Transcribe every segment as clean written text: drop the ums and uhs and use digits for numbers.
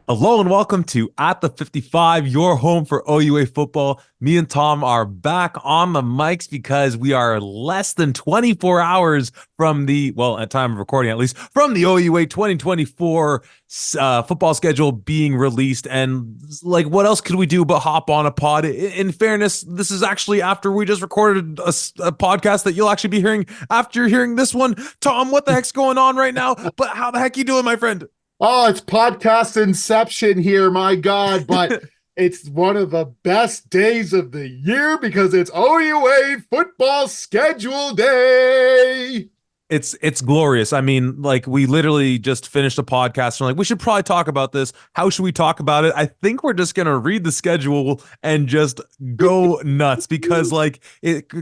Hello and welcome to At the 55, your home for OUA football. Me and Tom are back on the mics because we are less than 24 hours from at time of recording at least, from the OUA 2024 football schedule being released. And what else could we do but hop on a pod? In fairness, this is actually after we just recorded a podcast that you'll actually be hearing after you're hearing this one. Tom, what the heck's going on right now? But how the heck you doing, my friend? Oh, it's podcast inception here, my God. But it's one of the best days of the year because it's OUA football schedule day. It's glorious. I mean, we literally just finished a podcast and we should probably talk about this. How should we talk about it? I think we're just gonna read the schedule and just go nuts because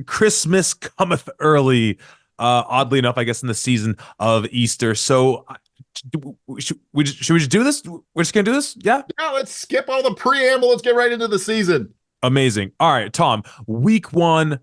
Christmas cometh early. Oddly enough, I guess in the season of Easter. So should we just do this? We're just gonna do this? Yeah. Yeah, let's skip all the preamble. Let's get right into the season. Amazing. All right, Tom. Week 1,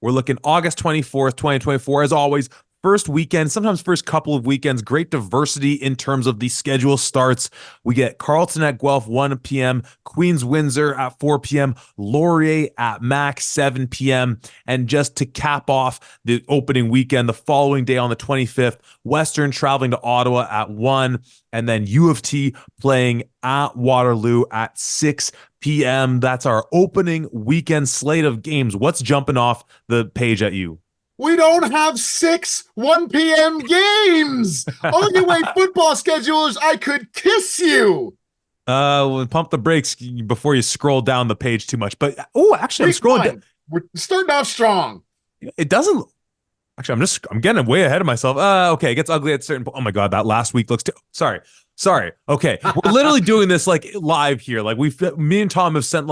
we're looking August 24th, 2024. As always, first weekend, sometimes first couple of weekends, great diversity in terms of the schedule starts. We get Carleton at Guelph, 1 p.m., Queens Windsor at 4 p.m., Laurier at Mac, 7 p.m., and just to cap off the opening weekend, the following day on the 25th, Western traveling to Ottawa at 1, and then U of T playing at Waterloo at 6 p.m. That's our opening weekend slate of games. What's jumping off the page at you? We don't have 6 1 p.m. games. OUA football schedulers, I could kiss you. We'll pump the brakes before you scroll down the page too much. But actually, I'm scrolling down. We're starting off strong. It doesn't. Actually, I'm getting way ahead of myself. Okay, it gets ugly at certain. Oh my God, that last week looks. Sorry. Okay, we're literally doing this live here. Me and Tom have sent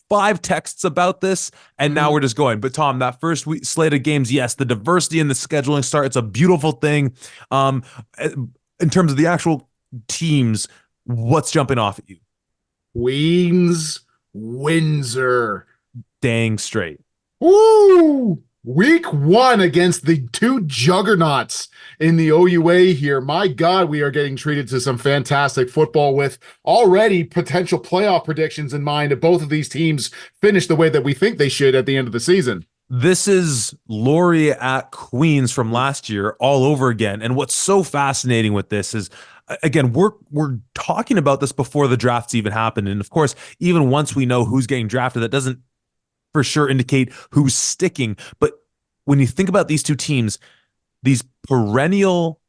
5 texts about this, and now we're just going. But Tom, that first week slate of games, yes, the diversity in the scheduling start, it's a beautiful thing. In terms of the actual teams, what's jumping off at you? Queens Windsor. Dang straight. Woo! Week 1 against the 2 juggernauts in the OUA here. My God, we are getting treated to some fantastic football with already potential playoff predictions in mind if both of these teams finish the way that we think they should at the end of the season. This is Laurier at Queens from last year all over again. And what's so fascinating with this is, again, we're talking about this before the drafts even happened. And of course, even once we know who's getting drafted, that doesn't for sure indicate who's sticking. But when you think about these two teams, these perennial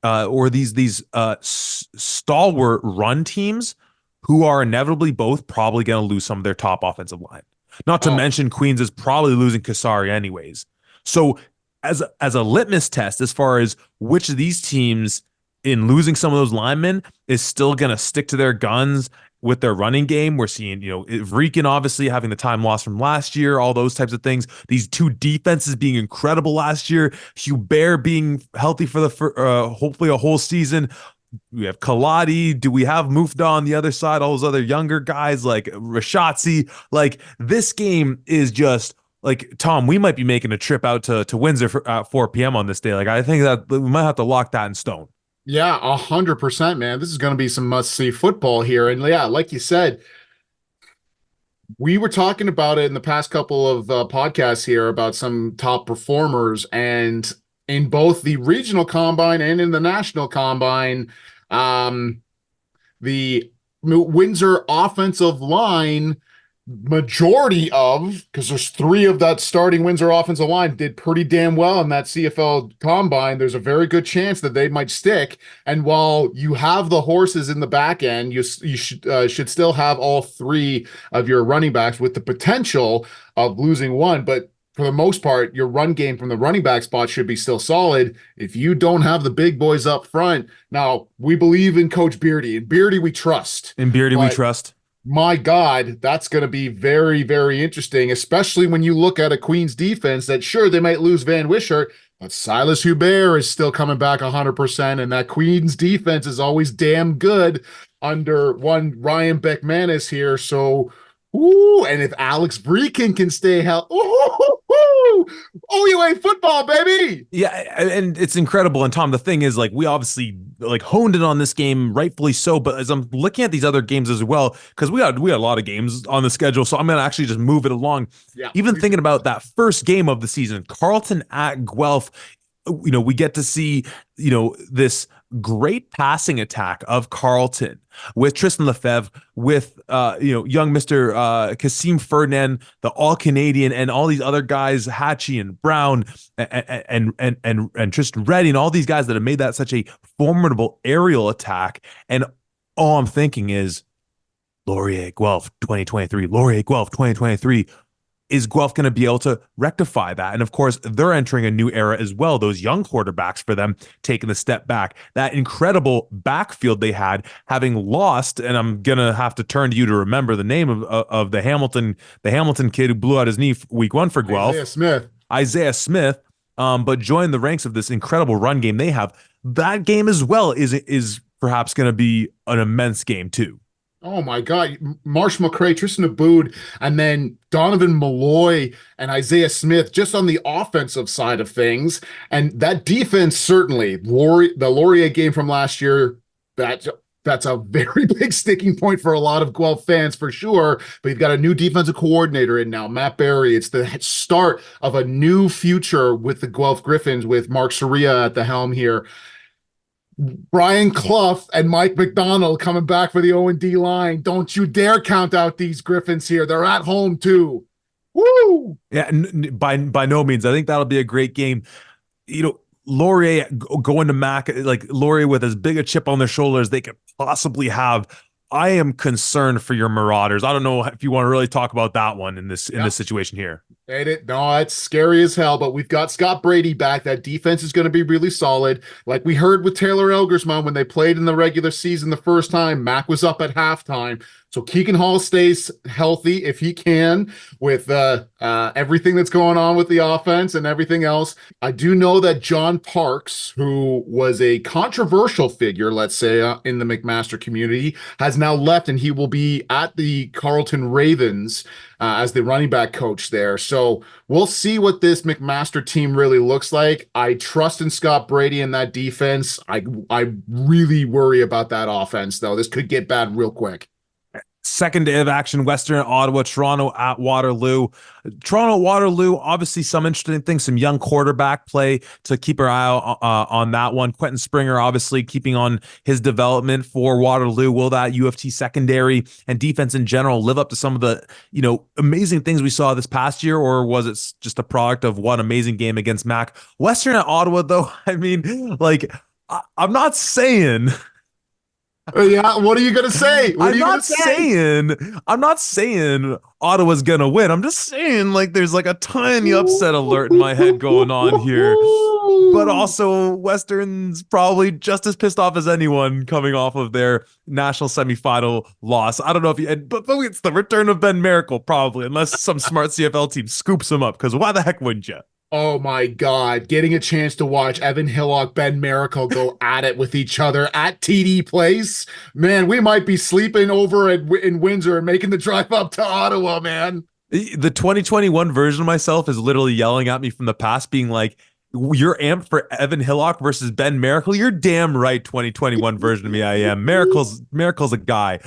or these stalwart run teams who are inevitably both probably going to lose some of their top offensive line. Not to mention Queens is probably losing Kasari anyways. So as a litmus test, as far as which of these teams in losing some of those linemen is still going to stick to their guns with their running game, we're seeing, Vreeken obviously having the time lost from last year, all those types of things. These 2 defenses being incredible last year, Hubert being healthy for hopefully a whole season. We have Kaladi. Do we have Mufda on the other side? All those other younger guys like Rashatzi. This game is just Tom, we might be making a trip out to Windsor at 4 p.m. on this day. I think that we might have to lock that in stone. Yeah, 100%, man. This is going to be some must-see football here. And yeah, like you said, we were talking about it in the past couple of podcasts here about some top performers. And in both the regional combine and in the national combine, the Windsor offensive line majority of, because there's 3 of that starting Windsor offensive line did pretty damn well in that CFL combine. There's a very good chance that they might stick. And while you have the horses in the back end, you should still have all 3 of your running backs with the potential of losing one. But for the most part, your run game from the running back spot should be still solid if you don't have the big boys up front. Now, we believe in Coach Beardy. In Beardy, we trust. My God, that's going to be very, very interesting, especially when you look at a Queens defense that, sure, they might lose Van Wishart, but Silas Hubert is still coming back 100%, and that Queens defense is always damn good under one Ryan Beckmanis here. So, and if Alex Vreeken can stay healthy, OUA football, baby. Yeah, and it's incredible. And Tom, the thing is, like, we obviously like honed in on this game, rightfully so. But as I'm looking at these other games as well, because we had a lot of games on the schedule, so I'm gonna actually just move it along. Yeah, Even please thinking do. about that first game of the season, Carleton at Guelph, we get to see, this great passing attack of Carleton with Tristan Lefebvre, with young Mr. Kasim Ferdinand, the All Canadian, and all these other guys, Hatchie and Brown and Tristan Reddy, and all these guys that have made that such a formidable aerial attack. And all I'm thinking is Laurier Guelph 2023, Laurier Guelph 2023. Is Guelph going to be able to rectify that? And of course, they're entering a new era as well. Those young quarterbacks for them taking the step back. That incredible backfield they had, having lost, and I'm gonna have to turn to you to remember the name of the Hamilton kid who blew out his knee week one for Isaiah Guelph, Smith. Isaiah Smith. But joined the ranks of this incredible run game they have. That game as well is perhaps going to be an immense game too. Oh my God. Marsh McCray, Tristan Abood, and then Donovan Malloy and Isaiah Smith just on the offensive side of things. And that defense, certainly, the Laurier game from last year, that's a very big sticking point for a lot of Guelph fans for sure. But you've got a new defensive coordinator in now, Matt Barry. It's the start of a new future with the Guelph Griffins with Mark Soria at the helm here. Brian Clough and Mike McDonald coming back for the O&D line. Don't you dare count out these Griffins here. They're at home too. Woo! Yeah, by no means. I think that'll be a great game. Laurier going to Mac, like Laurier with as big a chip on their shoulders they could possibly have. I am concerned for your Marauders. I don't know if you want to really talk about that one in this situation here. No, it's scary as hell, but we've got Scott Brady back. That defense is going to be really solid. Like we heard with Taylor Elgersman when they played in the regular season the first time, Mac was up at halftime. So Keegan Hall stays healthy if he can with everything that's going on with the offense and everything else. I do know that John Parks, who was a controversial figure, let's say, in the McMaster community, has now left and he will be at the Carleton Ravens as the running back coach there. So we'll see what this McMaster team really looks like. I trust in Scott Brady and that defense. I really worry about that offense, though. This could get bad real quick. Second day of action, Western at Ottawa, Toronto at Waterloo. Toronto, Waterloo, obviously some interesting things, some young quarterback play to keep our eye on that one. Quentin Springer, obviously keeping on his development for Waterloo. Will that U of T secondary and defense in general live up to some of the, amazing things we saw this past year, or was it just a product of one amazing game against Mac? Western at Ottawa, though, I mean, like, I'm not saying... Yeah, what are you gonna say? I'm not saying Ottawa's gonna win. I'm just saying like there's like a tiny upset alert in my head going on here. But also Western's probably just as pissed off as anyone coming off of their national semifinal loss. I don't know if but it's the return of Ben Miracle probably, unless some smart CFL team scoops him up, because why the heck wouldn't you? Oh my God, getting a chance to watch Evan Hillock, Ben Miracle go at it with each other at TD Place. Man, we might be sleeping over in Windsor and making the drive up to Ottawa, man. The 2021 version of myself is literally yelling at me from the past, being like, you're amped for Evan Hillock versus Ben Miracle. You're damn right. 2021 version of me. I am. Miracle's a guy.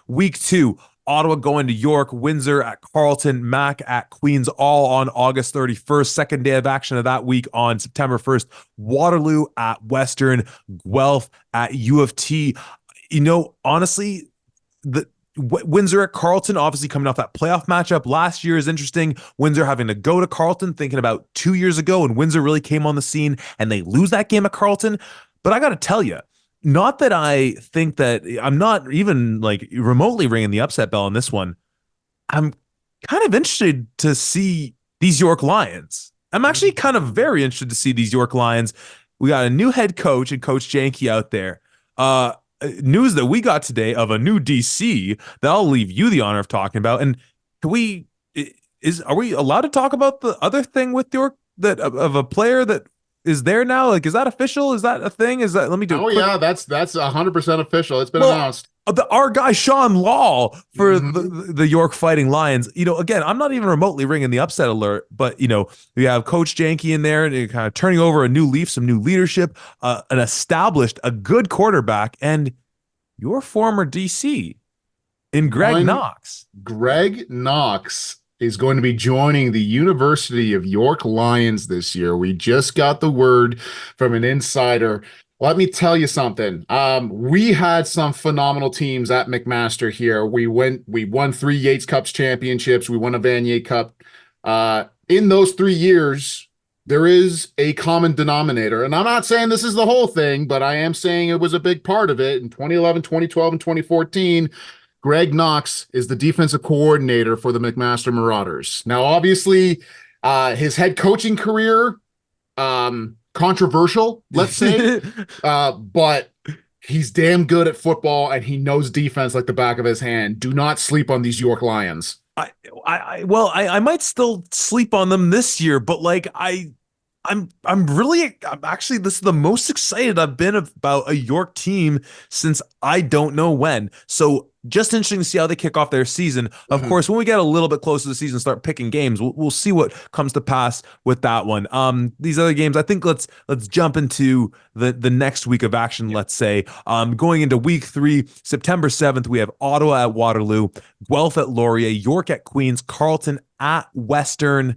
Week 2, Ottawa going to York, Windsor at Carleton, Mac at Queens, all on August 31st. Second day of action of that week on September 1st. Waterloo at Western, Guelph at U of T. Honestly, the Windsor at Carleton, obviously coming off that playoff matchup last year, is interesting. Windsor having to go to Carleton, thinking about 2 years ago when Windsor really came on the scene and they lose that game at Carleton. But I got to tell you, not that I think that I'm not even like remotely ringing the upset bell on this one. I'm kind of interested to see these York Lions. I'm actually kind of very interested to see these York Lions. We got a new head coach and Coach Janke out there. News that we got today of a new DC that I'll leave you the honor of talking about. And are we allowed to talk about the other thing with York, that of a player that is there now? Like, is that official? Is that a thing? Is that, let me do a Oh quick. yeah, that's 100% official. It's been Well, announced. our guy Sean Law for Hmm. the York Fighting Lions. Again, I'm not even remotely ringing the upset alert, but we have Coach Janke in there and kind of turning over a new leaf, some new leadership, a good quarterback, and your former DC in Greg One Knox. Greg Knox is going to be joining the University of York Lions this year. We just got the word from an insider. Let me tell you something. We had some phenomenal teams at McMaster here. We won three Yates Cups championships. We won a Vanier Cup. In those 3 years, there is a common denominator. And I'm not saying this is the whole thing, but I am saying it was a big part of it. In 2011, 2012, and 2014, Greg Knox is the defensive coordinator for the McMaster Marauders. Now, obviously, his head coaching career, controversial, let's say, but he's damn good at football and he knows defense like the back of his hand. Do not sleep on these York Lions. I might still sleep on them this year, but like I'm actually, this is the most excited I've been about a York team since I don't know when. So just interesting to see how they kick off their season. Of Mhm. course, when we get a little bit closer to the season, start picking games, we'll see what comes to pass with that one. These other games, I think let's jump into the next week of action. Yeah. Let's say, going into week 3, September 7th, we have Ottawa at Waterloo, Guelph at Laurier, York at Queens, Carleton at Western,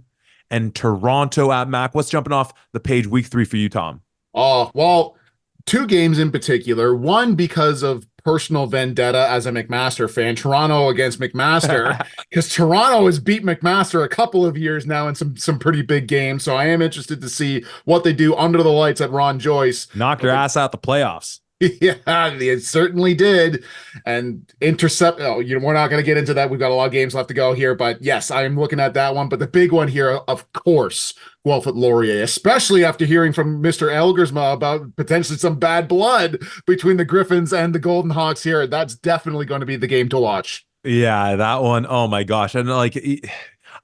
and Toronto at Mac. What's jumping off the page week 3 for you, Tom? Oh, well, two games in particular. One because of personal vendetta as a McMaster fan, Toronto against McMaster, because Toronto has beat McMaster a couple of years now in some pretty big games. So I am interested to see what they do under the lights at Ron Joyce. Knocked But your the ass out the playoffs. Yeah, it certainly did. And intercept. Oh, we're not going to get into that. We've got a lot of games left to go here, but yes, I am looking at that one. But the big one here, of course, Guelph at Laurier, especially after hearing from Mr. Elgersma about potentially some bad blood between the Griffins and the Golden Hawks here. That's definitely going to be the game to watch. Yeah, that one. Oh my gosh. And like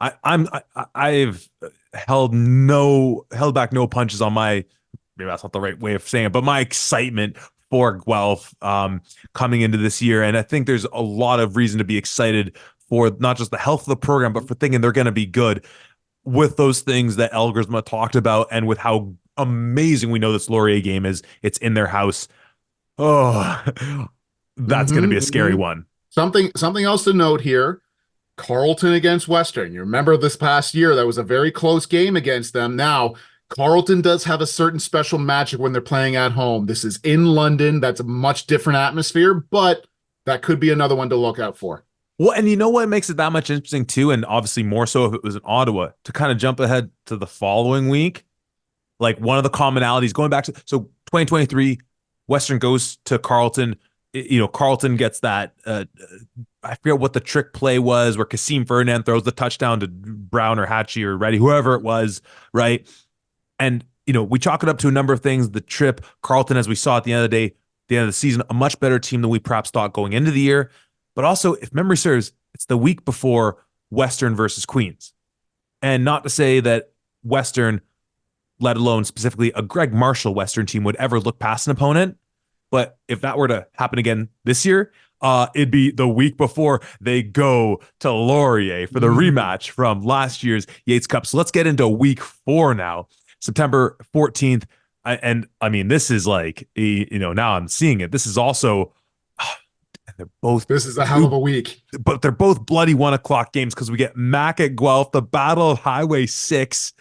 I've held back no punches on my, maybe that's not the right way of saying it, but my excitement for Guelph coming into this year. And I think there's a lot of reason to be excited for not just the health of the program, but for thinking they're going to be good with those things that Elgersma talked about and with how amazing we know this Laurier game is. It's in their house. Oh, that's going to be a scary Hmm. one. Something else to note here. Carleton against Western. You remember this past year, that was a very close game against them. Now, Carleton does have a certain special magic when they're playing at home. This is in London. That's a much different atmosphere, but that could be another one to look out for. Well, and you know what makes it that much interesting too, and obviously more so if it was in Ottawa, to kind of jump ahead to the following week. Like one of the commonalities going back to, so 2023, Western goes to Carleton. Carleton gets that. I forget what the trick play was, where Kasim Ferdinand throws the touchdown to Brown or Hatchie or Reddy, whoever it was, right? And we chalk it up to a number of things. The trip, Carleton, as we saw at the end of the day, the end of the season, a much better team than we perhaps thought going into the year. But also, if memory serves, it's the week before Western versus Queens. And not to say that Western, let alone specifically a Greg Marshall Western team, would ever look past an opponent. But if that were to happen again this year, it'd be the week before they go to Laurier for the rematch from last year's Yates Cup. So let's get into week 4 now, September 14th. And I mean, this is like, now I'm seeing it. This is also, they're both This is a hell of a week. but they're both bloody 1 o'clock games because we get Mac at Guelph, the Battle of Highway 6.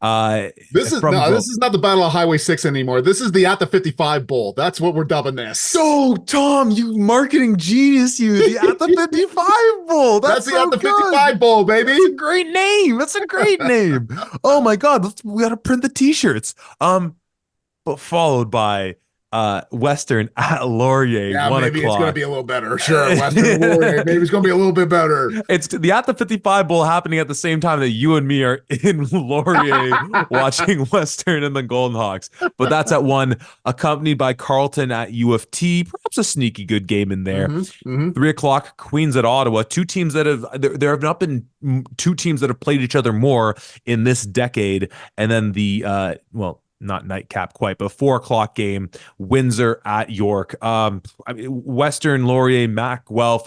This is From no, Guelph. this is not the Battle of Highway 6 anymore. This is the At the 55 Bowl. That's what we're dubbing this. Oh, Tom, you marketing genius, you. The At the 55 Bowl. That's That's the At so the good. 55 Bowl, baby. That's a great name. That's a great name. Oh my God. We gotta print the t-shirts. But followed by Western at Laurier, Yeah, one maybe it's going to o'clock. be a little better. Sure, Western Warrior. Maybe it's going to be a little bit better. It's the At the 55 Bowl happening at the same time that you and me are in Laurier watching Western and the Golden Hawks. But that's at 1, accompanied by Carleton at U of T. Perhaps a sneaky good game in there. Hmm. Hmm. 3 o'clock, Queens at Ottawa. Two teams that there have not been two teams that have played each other more in this decade. And then not nightcap quite, but 4 o'clock game, Windsor at York. I mean, Western Laurier, Mac Guelph.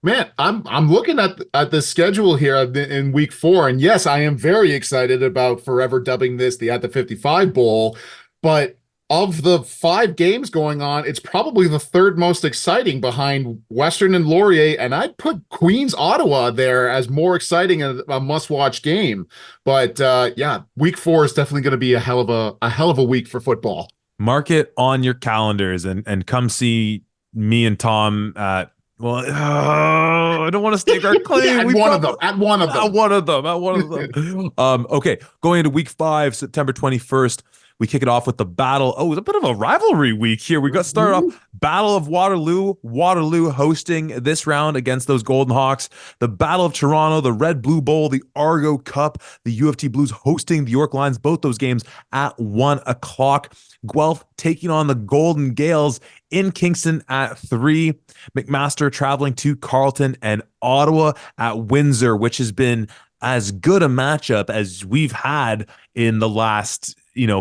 Man, I'm looking at the schedule here in week 4, and yes, I am very excited about forever dubbing this the At the 55 Bowl. But of the 5 games going on, it's probably the third most exciting behind Western and Laurier, and I'd put Queens Ottawa there as more exciting and a must-watch game. But yeah, week 4 is definitely going to be a hell of a week for football. Mark it on your calendars and come see me and Tom at. Well, I don't want to stake our claim. At We one of probably them. At one of at them. one of them. At one of them. Okay, going into week 5, September 21st. We kick it off with the battle. Oh, it's a bit of a rivalry week here. We got started off Battle of Waterloo. Waterloo hosting this round against those Golden Hawks. The Battle of Toronto, the Red Blue Bowl, the Argo Cup, the U of T Blues hosting the York Lions. Both those games at 1 o'clock. Guelph taking on the Golden Gales in Kingston at 3. McMaster traveling to Carleton, and Ottawa at Windsor, which has been as good a matchup as we've had in the last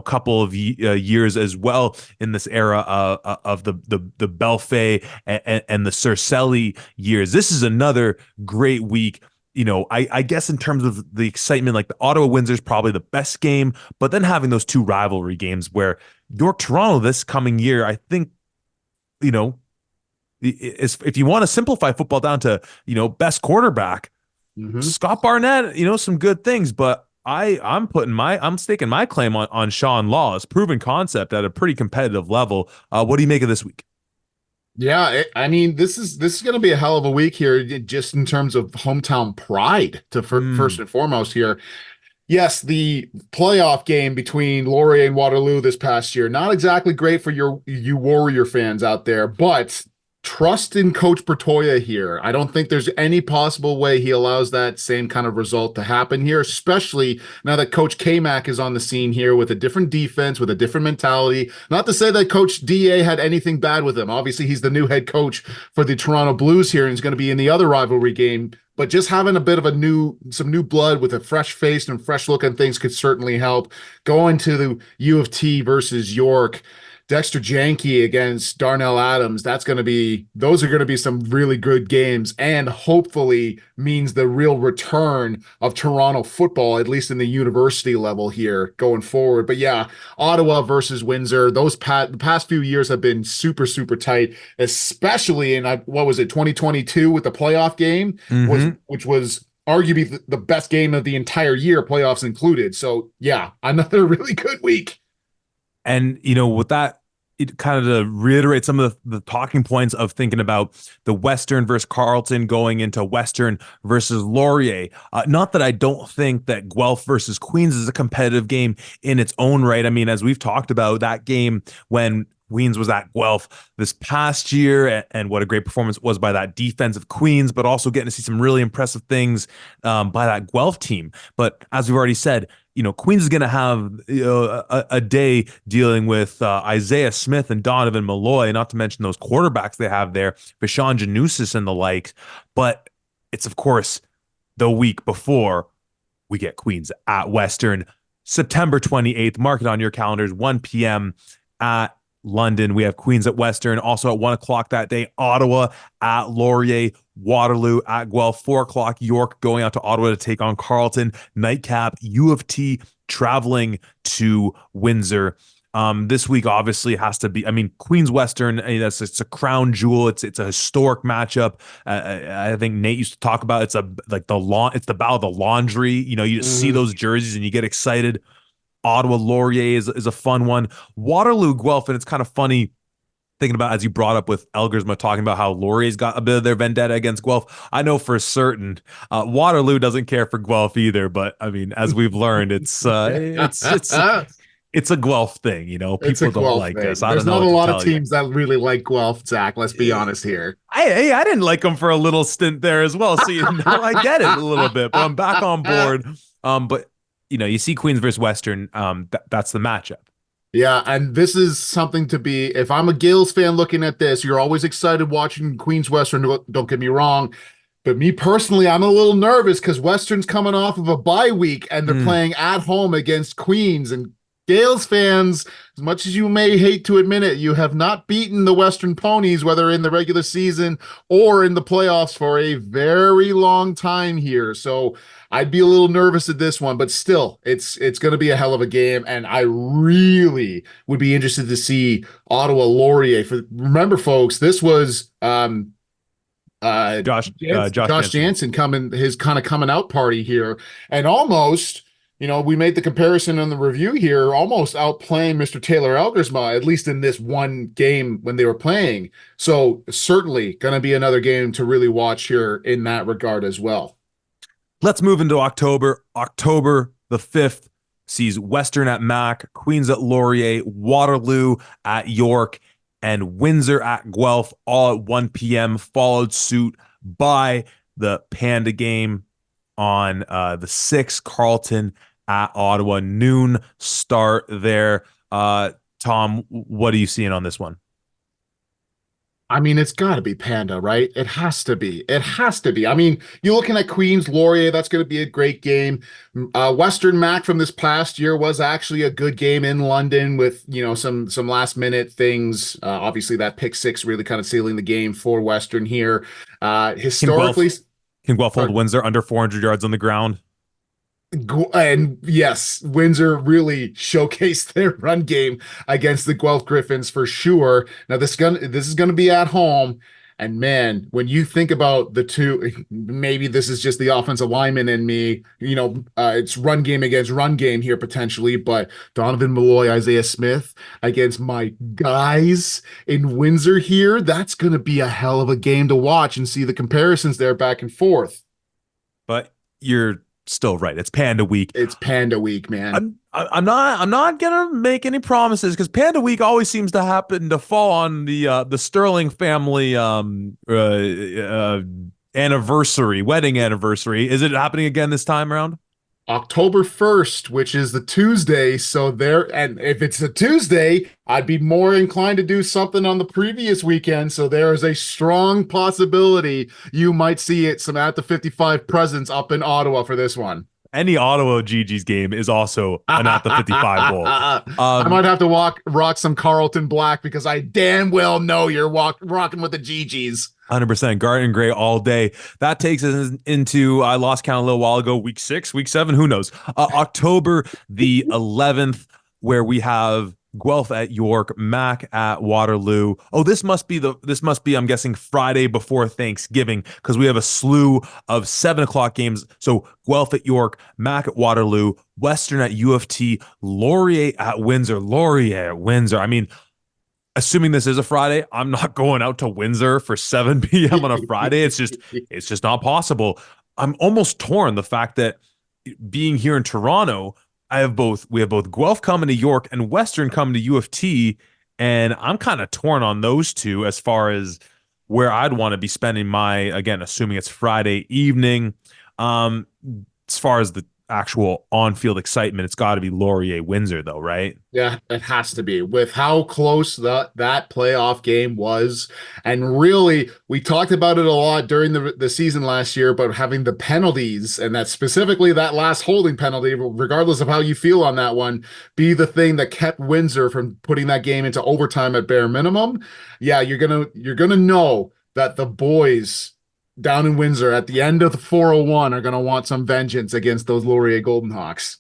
couple of years as well in this era of the Belfay and the Cercelli years. This is another great week. I guess in terms of the excitement, like the Ottawa Windsor is probably the best game, but then having those 2 rivalry games where York Toronto this coming year, I think, if you want to simplify football down to, best quarterback, Mhm. Scott Barnett, some good things, but I'm staking my claim on Sean Law's proven concept at a pretty competitive level. What do you make of this week? Yeah, I mean, this is going to be a hell of a week here, just in terms of hometown pride to first Mm. and foremost here. Yes, the playoff game between Laurier and Waterloo this past year, not exactly great for you Warrior fans out there, but trust in Coach Bertoya here. I don't think there's any possible way he allows that same kind of result to happen here, especially now that Coach K-Mac is on the scene here with a different defense, with a different mentality. Not to say that Coach DA had anything bad with him. Obviously, he's the new head coach for the Toronto Blues here, and he's going to be in the other rivalry game. But just having a bit of some new blood with a fresh face and fresh look on things could certainly help. Going to the U of T versus York, Dexter Janke against Darnell Adams. Those are going to be some really good games, and hopefully means the real return of Toronto football, at least in the university level here going forward. But yeah, Ottawa versus Windsor, the past few years have been super, super tight, especially in what was it, 2022 with the playoff game, Hmm. which was arguably the best game of the entire year, playoffs included. So yeah, another really good week. And with that, it kind of to reiterate some of the talking points of thinking about the Western versus Carleton going into Western versus Laurier. Not that I don't think that Guelph versus Queens is a competitive game in its own right. I mean, as we've talked about that game when Queens was at Guelph this past year, and what a great performance was by that defensive Queens, but also getting to see some really impressive things by that Guelph team. But as we've already said, Queens is going to have a day dealing with Isaiah Smith and Donovan Malloy, not to mention those quarterbacks they have there, Vishawn Janusis and the like. But it's, of course, the week before we get Queens at Western, September 28th. Mark it on your calendars, 1 p.m. at London. We have Queens at Western. Also at 1 o'clock that day, Ottawa at Laurier, Waterloo at Guelph, 4 o'clock, York going out to Ottawa to take on Carleton. Nightcap, U of T traveling to Windsor. This week obviously has to be. I mean, Queens Western. It's a crown jewel. It's a historic matchup. I think Nate used to talk about it's It's the battle of the laundry. You just see Mhm. those jerseys and you get excited. Ottawa Laurier is a fun one. Waterloo Guelph, and it's kind of funny thinking about as you brought up with Elgersma talking about how Laurier's got a bit of their vendetta against Guelph. I know for certain Waterloo doesn't care for Guelph either, but I mean, as we've learned, it's a Guelph thing. It's a People don't Guelph like us. thing. I There's don't know not a what to lot of tell you. teams that really like Guelph, Zach. Let's be honest here. I didn't like them for a little stint there as well. So I get it a little bit, but I'm back on board. But you see Queens versus Western. That's the matchup. Yeah, and this is something to be. If I'm a Gills fan looking at this, you're always excited watching Queens Western. Don't get me wrong. But me personally, I'm a little nervous because Western's coming off of a bye week and they're Mm, playing at home against Queens. And Gales fans, as much as you may hate to admit it, you have not beaten the Western Ponies, whether in the regular season or in the playoffs, for a very long time here. So I'd be a little nervous at this one, but still, it's going to be a hell of a game. And I really would be interested to see Ottawa Laurier. For remember, folks, this was uh Josh Josh Jansen. Jansen coming his kind of coming out party here and almost, we made the comparison in the review here, almost outplaying Mr. Taylor Elgersma, at least in this one game when they were playing. So certainly going to be another game to really watch here in that regard as well. Let's move into October. October the 5th sees Western at Mac, Queens at Laurier, Waterloo at York, and Windsor at Guelph, all at 1 p.m., followed suit by the Panda game on the 6th, Carleton at Ottawa, noon start there. Tom, what are you seeing on this one? I mean, it's got to be Panda, right? It has to be. It has to be. I mean, you're looking at Queens Laurier. That's going to be a great game. Western Mac from this past year was actually a good game in London with some last minute things. Obviously, that pick six really kind of sealing the game for Western here. Can Historically, Guelph can Guelph hold sorry, Windsor under 400 yards on the ground? and yes, Windsor really showcased their run game against the Guelph Griffins for sure. Now this is gonna be at home, and man, when you think about the two, maybe this is just the offensive lineman in me. It's run game against run game here potentially, but Donovan Malloy, Isaiah Smith against my guys in Windsor here, that's gonna be a hell of a game to watch and see the comparisons there back and forth. But you're still right. It's Panda Week. It's Panda Week, man. I'm not gonna make any promises because Panda Week always seems to happen to fall on the Sterling family anniversary, wedding anniversary. Is it happening again this time around? October 1st, which is the Tuesday. So and if it's a Tuesday, I'd be more inclined to do something on the previous weekend. So there is a strong possibility you might see some at the 55 presence up in Ottawa for this one. Any Ottawa Gigi's game is also an at the 55 bowl. I might have to rock some Carlton Black because I damn well know you're rocking with the GGs. 100% garden gray all day. That takes us into, I lost count a little while ago, week 6, week 7, who knows? October the 11th, where we have Guelph at York, Mac at Waterloo. Oh, this must be, I'm guessing, Friday before Thanksgiving, because we have a slew of 7 o'clock games. So Guelph at York, Mac at Waterloo, Western at U of T, Laurier at Windsor. Laurier at Windsor. I mean, assuming this is a Friday, I'm not going out to Windsor for 7 p.m. on a Friday. It's just not possible. I'm almost torn. The fact that being here in Toronto, we have both Guelph coming to York and Western coming to U of T, and I'm kind of torn on those two as far as where I'd want to be spending my, again, assuming it's Friday evening. Um, as far as the actual on-field excitement, it's got to be Laurier Windsor though, right? Yeah, it has to be with how close that playoff game was. And really, we talked about it a lot during the season last year, but having the penalties and that specifically that last holding penalty, regardless of how you feel on that one, be the thing that kept Windsor from putting that game into overtime at bare minimum. Yeah, you're gonna know that the boys down in Windsor at the end of the 401 are gonna want some vengeance against those Laurier Golden Hawks.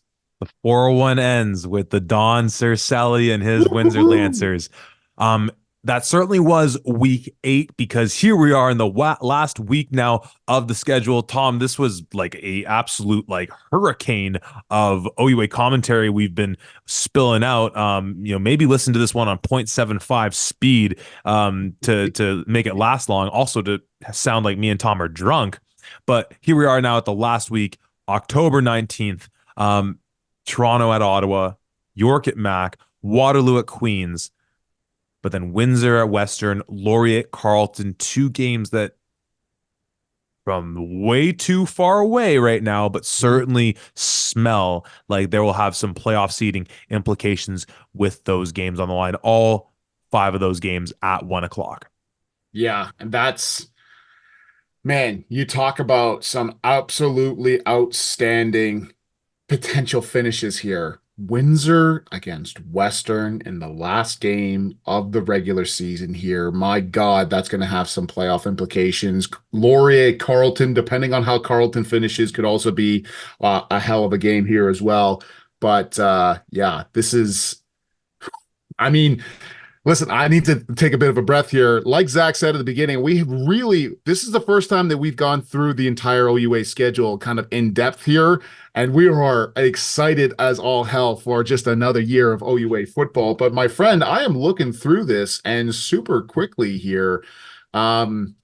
401 ends with the Don Cercelli and his Windsor Woohoo! Lancers. Um, that certainly was week 8 because here we are in the last week now of the schedule. Tom, this was like a absolute like hurricane of OUA commentary we've been spilling out. Maybe listen to this one on 0.75 speed to make it last long. Also to sound like me and Tom are drunk. But here we are now at the last week, October 19th. Toronto at Ottawa, York at Mac, Waterloo at Queens, but then Windsor at Western, Laurier at Carleton, two games that from way too far away right now, but certainly smell like there will have some playoff seeding implications with those games on the line. All 5 of those games at 1 o'clock. Yeah, and Man, you talk about some absolutely outstanding potential finishes here. Windsor against Western in the last game of the regular season here. My God, that's going to have some playoff implications. Laurier, Carleton, depending on how Carleton finishes, could also be a hell of a game here as well. But yeah, this is, I mean, listen, I need to take a bit of a breath here. Like Zach said at the beginning, we have really, this is the first time that we've gone through the entire OUA schedule kind of in depth here. And we are excited as all hell for just another year of OUA football. But my friend, I am looking through this and super quickly here. Um,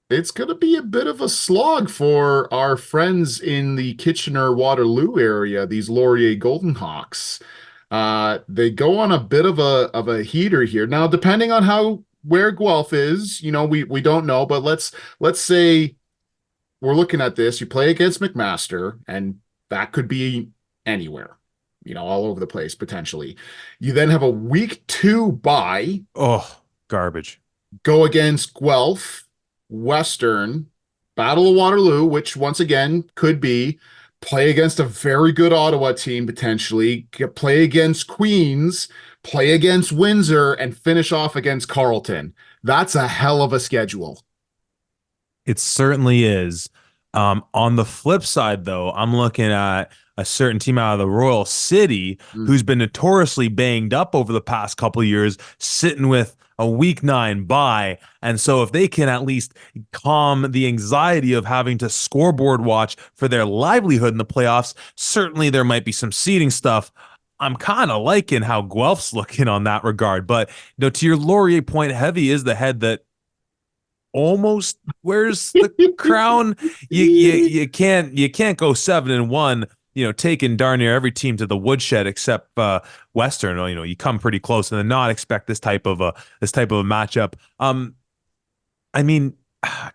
it's going to be a bit of a slog for our friends in the Kitchener Waterloo area, these Laurier Golden Hawks. They go on a bit of a heater here. Now, depending on how where Guelph is, we don't know, but let's say we're looking at this. You play against McMaster, and that could be anywhere, all over the place potentially. You then have a week two bye, Oh, garbage. go against Guelph, Western, Battle of Waterloo, which once again could be play against a very good Ottawa team potentially, play against Queens, play against Windsor, and finish off against Carleton. That's a hell of a schedule. It certainly is. On the flip side, though, I'm looking at a certain team out of the Royal City Mm. who's been notoriously banged up over the past couple of years, sitting with a week 9 bye. And so, if they can at least calm the anxiety of having to scoreboard watch for their livelihood in the playoffs, certainly there might be some seeding stuff. I'm kind of liking how Guelph's looking on that regard. But to your Laurier point, heavy is the head that almost wears the crown. You can't go 7-1, taking darn near every team to the woodshed except Western. You come pretty close and then not expect this type of a matchup. I mean,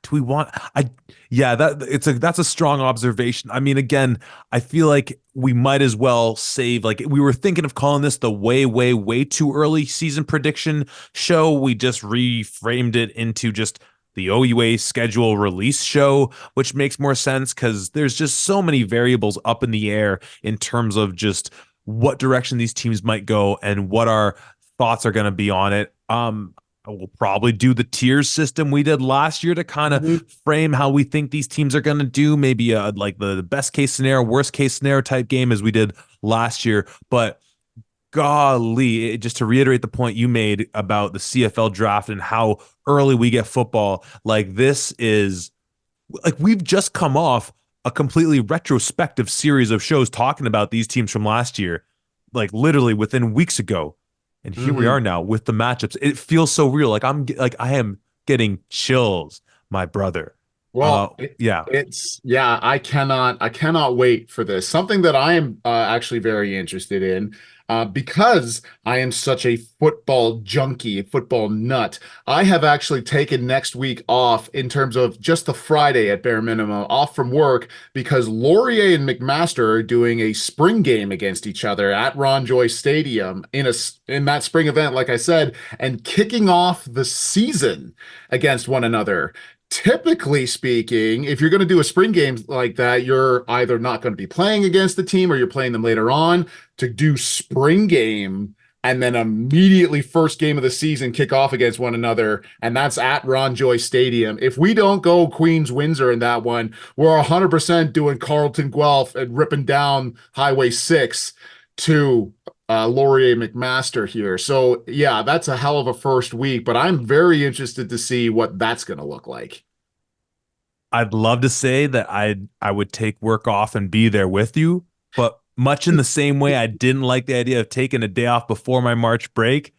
do we want I yeah, that's a strong observation. I mean, again, I feel like we might as well save, like, we were thinking of calling this the way, way, way too early season prediction show. We just reframed it into just the OUA schedule release show, which makes more sense because there's just so many variables up in the air in terms of just what direction these teams might go and what our thoughts are going to be on it. We'll probably do the tiers system we did last year to kind of Mhm. frame how we think these teams are going to do. Maybe like the best case scenario, worst case scenario type game as we did last year. But golly, just to reiterate the point you made about the CFL draft and how early we get football, like, this is like we've just come off a completely retrospective series of shows talking about these teams from last year, like literally within weeks ago. And here we Mhm. are now with the matchups. It feels so real. Like I am getting chills, my brother. Well, Yeah. yeah, I cannot wait for this. Something that I am actually very interested in, because I am such a football junkie, a football nut. I have actually taken next week off in terms of just the Friday at bare minimum off from work because Laurier and McMaster are doing a spring game against each other at Ron Joy Stadium in that spring event, like I said, and kicking off the season against one another. Typically speaking, if you're going to do a spring game like that, you're either not going to be playing against the team or you're playing them later on. To do spring game and then immediately first game of the season kick off against one another, and that's at Ron Joy Stadium. If we don't go Queens Windsor in that one, we're 100% doing Carleton Guelph and ripping down Highway 6 to Laurier McMaster here. So yeah, that's a hell of a first week, but I'm very interested to see what that's going to look like. I'd love to say that I would take work off and be there with you, but much in the same way I didn't like the idea of taking a day off before my March break,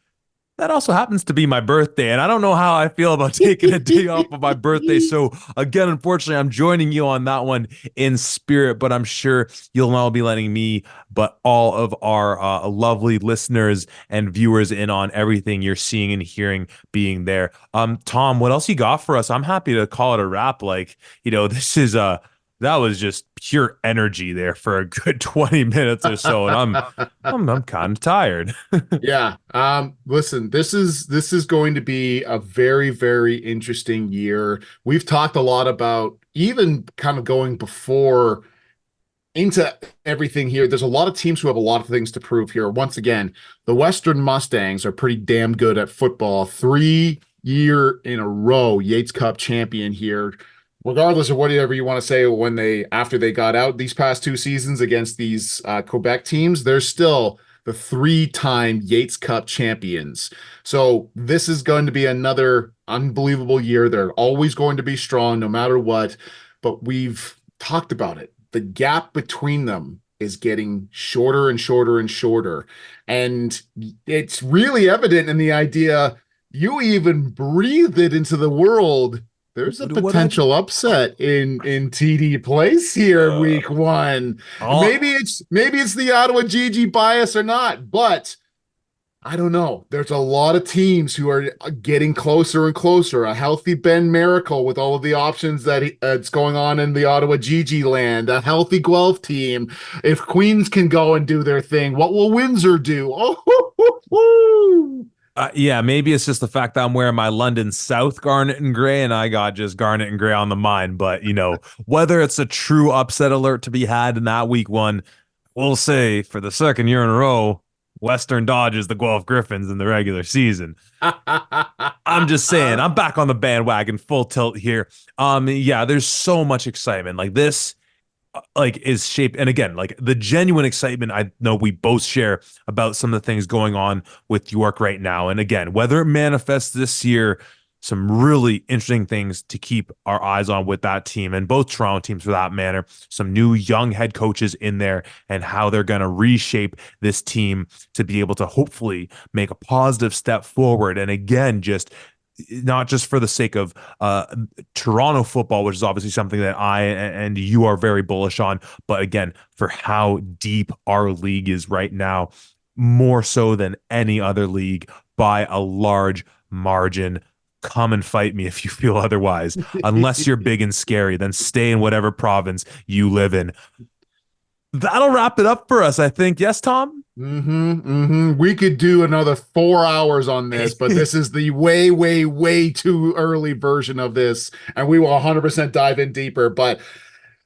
that also happens to be my birthday, and I don't know how I feel about taking a day off of my birthday. So again, unfortunately, I'm joining you on that one in spirit, but I'm sure you'll all be letting me, but all of our lovely listeners and viewers in on everything you're seeing and hearing being there. Tom, what else you got for us? I'm happy to call it a wrap. Like, this is That was just pure energy there for a good 20 minutes or so, and I'm kind of tired. Yeah. Listen, this is going to be a very, very interesting year. We've talked a lot about even kind of going before into everything here. There's a lot of teams who have a lot of things to prove here. Once again, the Western Mustangs are pretty damn good at football. 3 year in a row, Yates Cup champion here. Regardless of whatever you want to say when they after they got out these past 2 seasons against these Quebec teams, they're still the 3 time Yates Cup champions. So this is going to be another unbelievable year. They're always going to be strong no matter what. But we've talked about it. The gap between them is getting shorter and shorter and shorter. And it's really evident in the idea you even breathed it into the world. There's a What I potential upset in TD Place here uh, week one. all Maybe it's the Ottawa GG bias or not, but I don't know. There's a lot of teams who are getting closer and closer. A healthy Ben Miracle with all of the options that's going on in the Ottawa GG land. A healthy Guelph team. If Queens can go and do their thing, what will Windsor do? Oh, hoo, hoo, hoo. Yeah, maybe it's just the fact that I'm wearing my London South garnet and gray, and I got just garnet and gray on the mind. But whether it's a true upset alert to be had in that week one, we'll say for the second year in a row, Western dodges the Guelph Griffins in the regular season. I'm just saying, I'm back on the bandwagon, full tilt here. Yeah, there's so much excitement. Like this like is shaped, and again, like the genuine excitement I know we both share about some of the things going on with York right now. And again, whether it manifests this year, some really interesting things to keep our eyes on with that team, and both Toronto teams for that matter. Some new young head coaches in there and how they're going to reshape this team to be able to hopefully make a positive step forward. And again, just not just for the sake of Toronto football, which is obviously something that I and you are very bullish on, but again, for how deep our league is right now, more so than any other league by a large margin. Come and fight me if you feel otherwise. Unless you're big and scary, then stay in whatever province you live in. That'll wrap it up for us, I think. Yes, Tom? We could do another 4 hours on this, but this is the way, way, way too early version of this, and we will 100% dive in deeper. But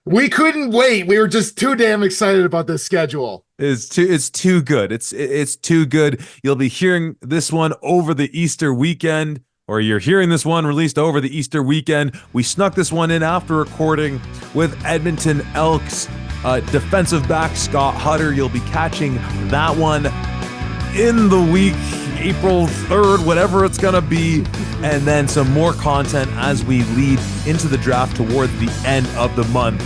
we couldn't wait. We were just too damn excited about this schedule. It's too good. It's too good. You'll be hearing this one over the Easter weekend, or you're hearing this one released over the Easter weekend. We snuck this one in after recording with Edmonton Elks defensive back Scott Hutter. You'll be catching that one in the week, April 3rd, whatever it's going to be, and then some more content as we lead into the draft towards the end of the month.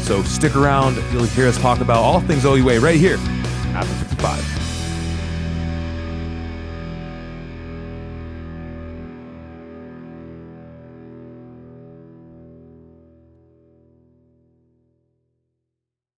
So stick around. You'll hear us talk about all things OUA right here at the 55.